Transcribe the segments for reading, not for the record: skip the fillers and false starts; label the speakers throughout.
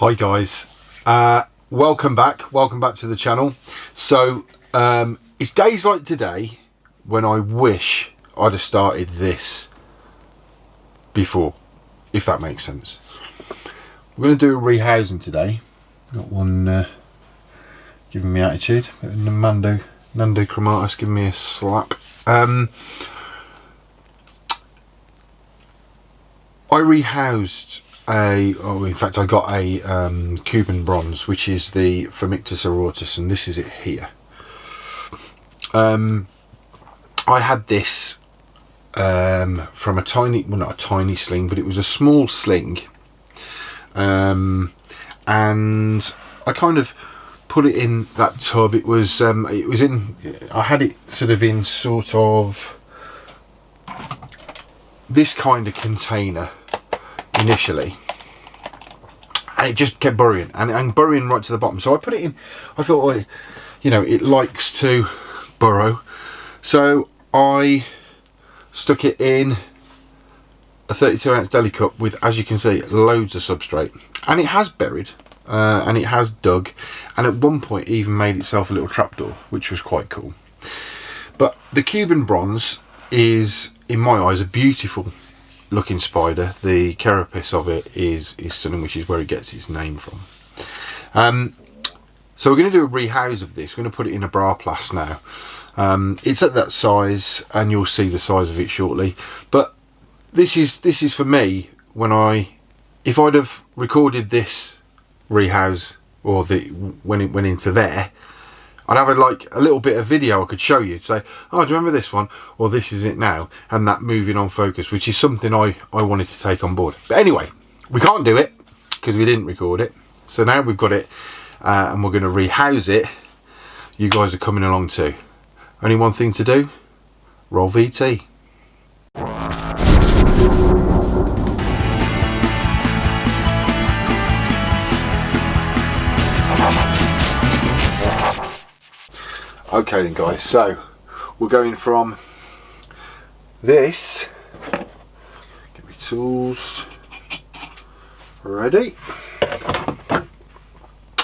Speaker 1: Hi guys, welcome back to the channel. So it's days like today when I wish I'd have started this before, if that makes sense. We're going to do a rehousing today. Got one giving me attitude, Nando Chromatus giving me a slap. I rehoused in fact I got a Cuban Bronze, which is the Phormictopus auratus, and this is it here. I had this from a tiny, well, not a tiny sling, but it was a small sling, and I kind of put it in that tub. It was in, I had it sort of in sort of this kind of container initially, and it just kept burrowing and burrowing right to the bottom. So I put it in, I thought, well, you know, it likes to burrow, so I stuck it in a 32-ounce deli cup with, as you can see, loads of substrate, and it has buried and it has dug, and at one point even made itself a little trapdoor, which was quite cool. But the Cuban Bronze is, in my eyes, a beautiful looking spider. The carapace of it is stunning, which is where it gets its name from. So we're going to do a rehouse of this. We're going to put it in a Braplast now. It's at that size, and you'll see the size of it shortly. But this is for me, if I'd have recorded this rehouse, or when it went into there, I'd have a little bit of video I could show you to say, oh, do you remember this one? Or this is it now, and that moving on focus, which is something I wanted to take on board. But anyway, we can't do it because we didn't record it. So now we've got it, and we're going to rehouse it. You guys are coming along too. Only one thing to do, roll VT. Okay then guys, so we're going from this, get my tools ready,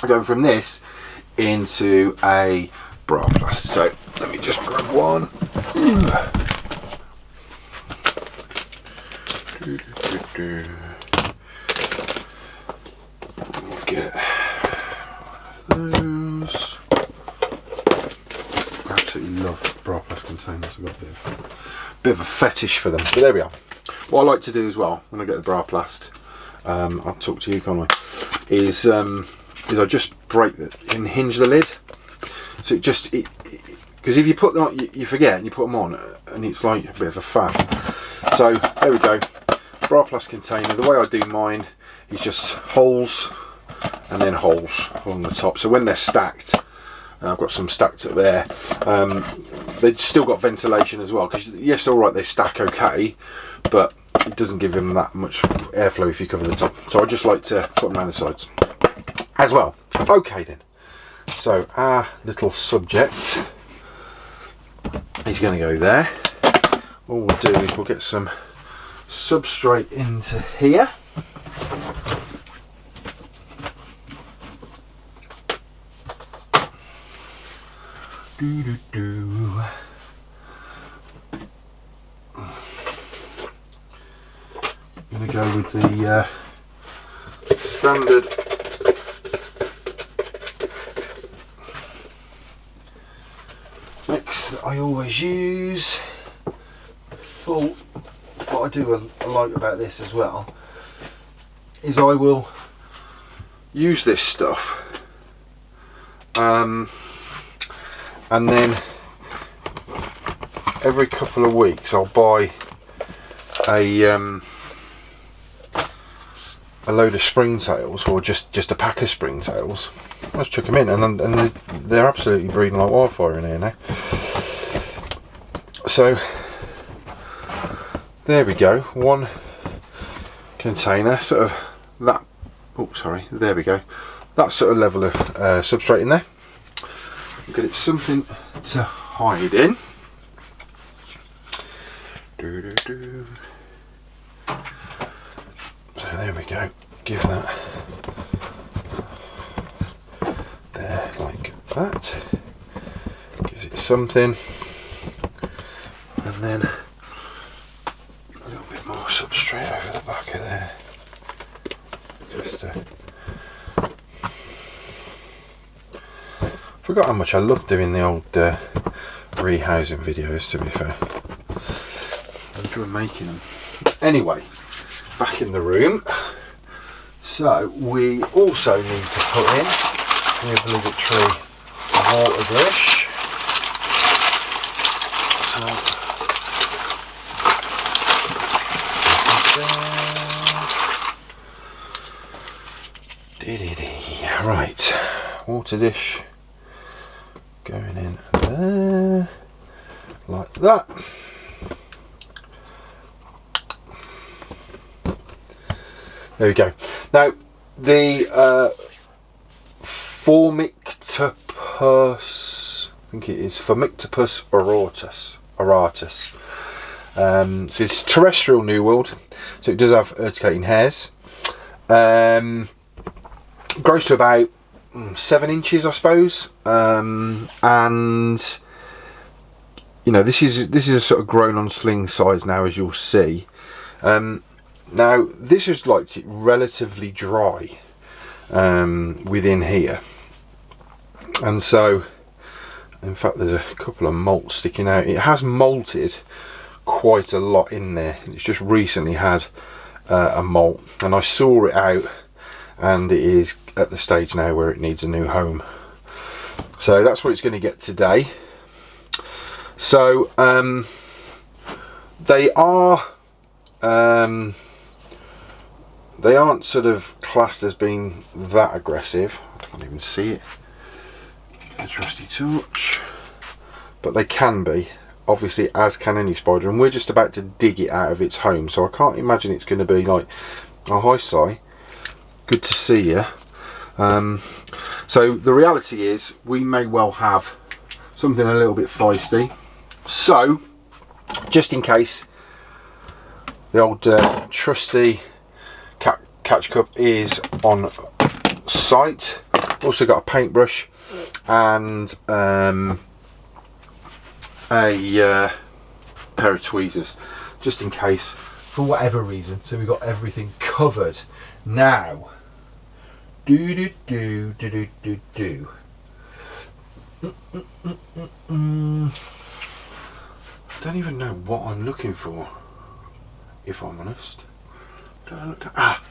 Speaker 1: we're going from this into a Braplast. So let me just grab one. We'll get those. I absolutely love Braplast containers. I've got a bit of a fetish for them. But there we are. What I like to do as well when I get the Braplast, I'll talk to you, can't I? Is I just break and hinge the lid. So because if you put them on, you forget and you put them on, and it's like a bit of a faff. So there we go. Braplast container. The way I do mine is just holes and then holes along the top. So when they're stacked, I've got some stacked up there. They've still got ventilation as well, because yes, all right, they stack okay, but it doesn't give them that much airflow if you cover the top. So I just like to put them around the sides as well. Okay then. So our little subject is going to go there. All we'll do is we'll get some substrate into here. I'm going to go with the standard mix that I always use. Full. What I do like about this as well is I will use this stuff, and then every couple of weeks I'll buy a load of springtails, or just a pack of springtails. I just chuck them in, and they're absolutely breeding like wildfire in here now. So there we go, one container, sort of that. Oh, sorry. There we go. That sort of level of substrate in there. Get it something to hide in. So there we go. Give that that. Gives it something. And then a little bit more substrate over the back of there. Just forgot how much I love doing the old rehousing videos, to be fair. I enjoy making them. Anyway, back in the room. So we also need to put in the obligatory water dish. So right, water dish going in there, like that. There we go. Now, the Phormictopus, I think it is Phormictopus auratus. So it's terrestrial New World, so it does have urticating hairs. Grows to about 7 inches, I suppose, and you know, this is a sort of grown on sling size now, as you'll see. Now this is like it relatively dry within here, and so in fact there's a couple of moult sticking out. It has molted quite a lot in there. It's just recently had a molt, and I saw it out, and it is at the stage now where it needs a new home. So that's what it's going to get today. So they aren't sort of classed as being that aggressive. I can't even see it. A trusty torch, but they can be, obviously, as can any spider, and we're just about to dig it out of its home, so I can't imagine it's going to be like, oh hi Si, good to see you. So the reality is we may well have something a little bit feisty, so just in case, the old trusty catch cup is on site. Also got a paintbrush and a pair of tweezers, just in case for whatever reason. So we've got everything covered now. I don't even know what I'm looking for, if I'm honest. I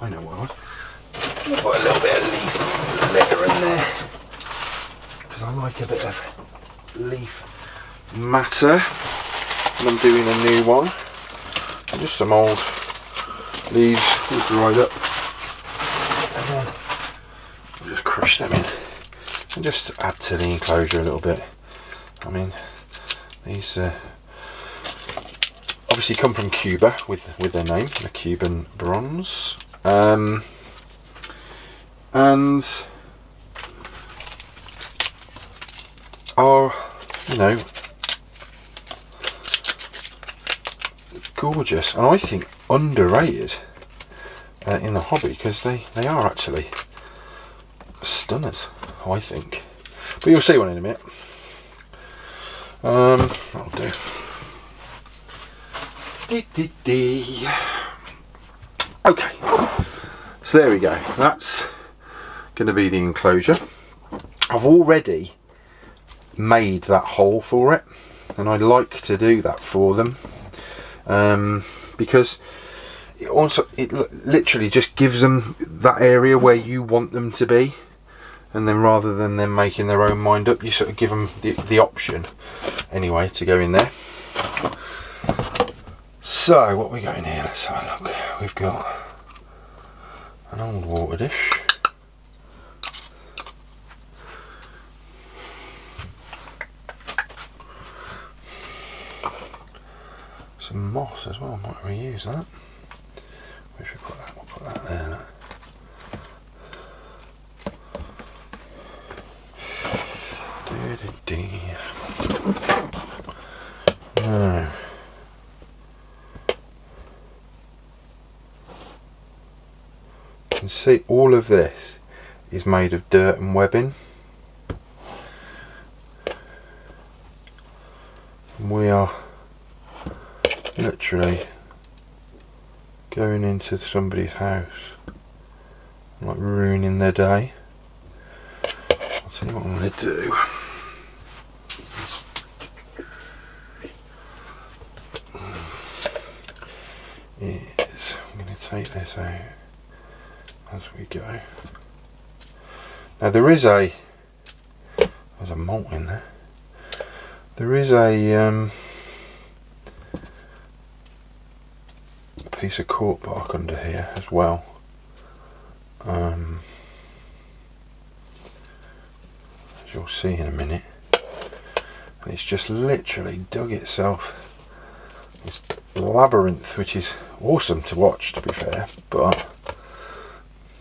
Speaker 1: know what I want. I'll put a little bit of leaf litter in there, because I like a bit of leaf matter when I'm doing a new one. Just some old leaves, all dried up, and then I'll just crush them in and just add to the enclosure a little bit. I mean, these obviously come from Cuba with their name, the Cuban Bronze, and are, you know, gorgeous, and I think underrated in the hobby, because they are actually stunners, I think. But you'll see one in a minute. That'll do. Okay, so there we go. That's going to be the enclosure. I've already made that hole for it, and I like to do that for them, because it literally just gives them that area where you want them to be, and then rather than them making their own mind up, you sort of give them the option anyway to go in there. So what we got in here, let's have a look. We've got an old water dish, some moss as well, might reuse that. Where should we put that? We'll put that there. No. You can see all of this is made of dirt and webbing, we are literally going into somebody's house, like ruining their day. I'll tell you what I'm going to do. I'm going to take this out as we go. Now there's a moult in there. There is a piece of cork bark under here as well. As you'll see in a minute. And it's just literally dug itself this labyrinth, which is awesome to watch, to be fair, but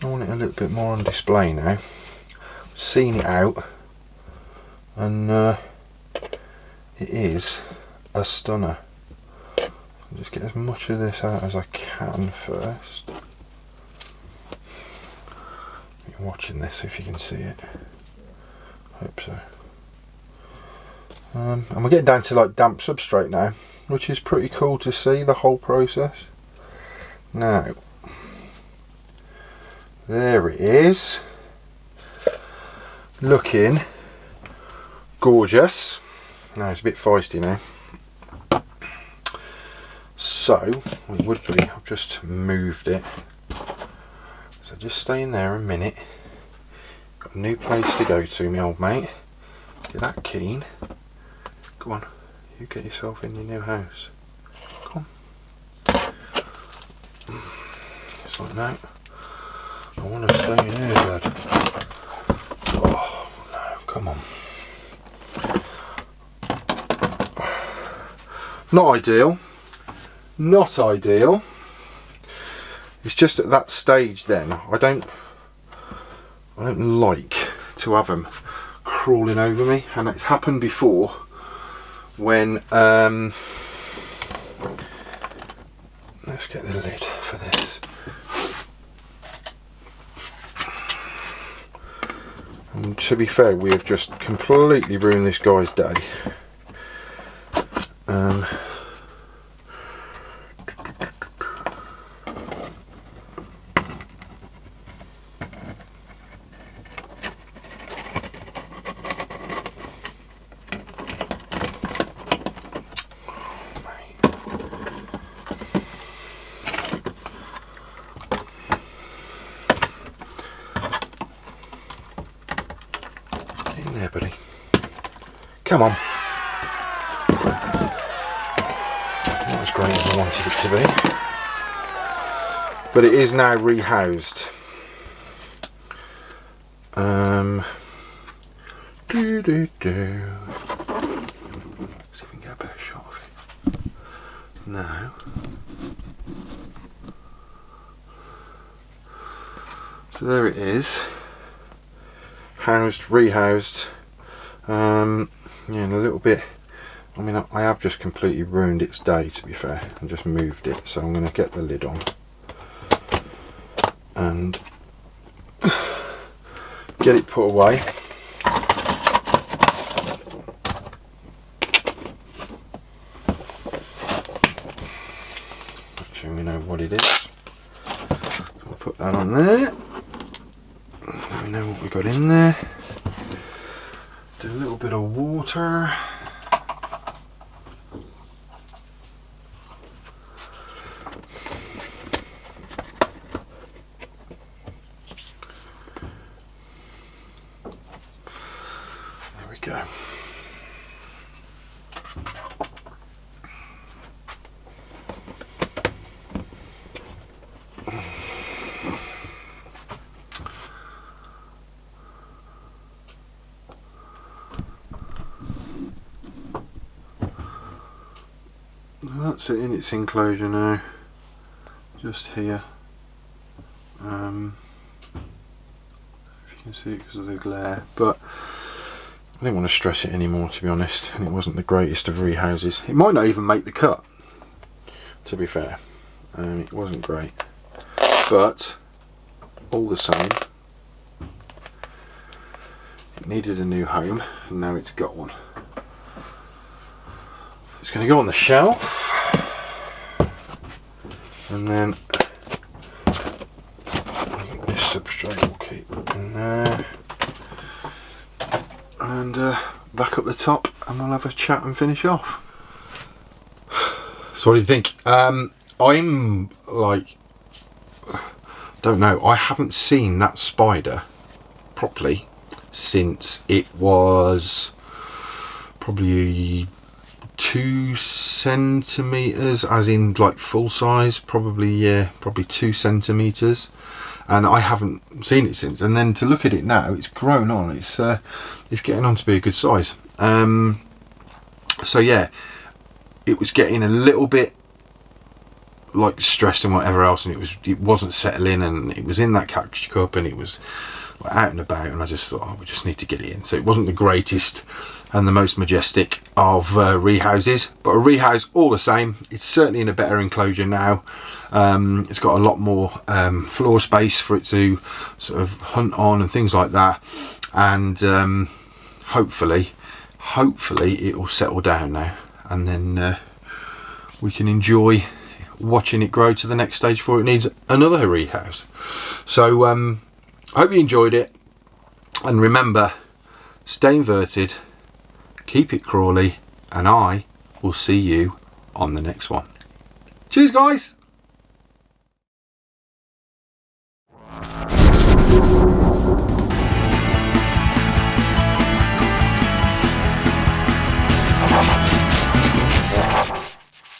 Speaker 1: I want it a little bit more on display now. Seen it out, and it is a stunner. I'll just get as much of this out as I can first. You're watching this if you can see it. Hope so. And we're getting down to like damp substrate now, which is pretty cool to see the whole process. Now, there it is, looking gorgeous. Now it's a bit feisty now, so it would be, I've just moved it, so just stay in there a minute. Got a new place to go to, my old mate. You're that keen? Go on, you get yourself in your new house. Come on. Just like that. I want to stay in here, lad. Oh no, come on. Not ideal. Not ideal. It's just at that stage then, I don't like to have them crawling over me, and it's happened before when let's get the lid for this. And to be fair, we have just completely ruined this guy's day. In there, buddy. Come on. Not as great as I wanted it to be, but it is now rehoused. See if we can get a better shot of it. Now. So there it is. Housed, rehoused. Yeah, and a little bit. I mean, I have just completely ruined its day, to be fair, and just moved it. So I'm going to get the lid on and get it put away. Actually, we know what it is. So we'll put that on there. We know what we got in there. Do a little bit of water. There we go. That's it in its enclosure now, just here. If you can see it because of the glare, but I didn't want to stress it anymore, to be honest, and it wasn't the greatest of rehouses. It might not even make the cut, to be fair, and it wasn't great, but all the same, it needed a new home, and now it's got one. It's going to go on the shelf, and then this substrate will keep in there, and back up the top, and we'll have a chat and finish off. So what do you think? I'm like, don't know, I haven't seen that spider properly since it was probably 2 centimeters, as in like full size, probably, yeah, probably 2 centimeters, and I haven't seen it since. And then to look at it now, it's grown on, it's getting on to be a good size. So yeah, it was getting a little bit like stressed and whatever else, and it wasn't settling, and it was in that catch cup, and it was like out and about, and I just thought, oh, we just need to get it in. So it wasn't the greatest and the most majestic of rehouses, but a rehouse all the same. It's certainly in a better enclosure now. It's got a lot more floor space for it to sort of hunt on and things like that, and hopefully it will settle down now, and then we can enjoy watching it grow to the next stage before it needs another rehouse. So I hope you enjoyed it, and remember, stay inverted, keep it crawly, and I will see you on the next one. Cheers guys!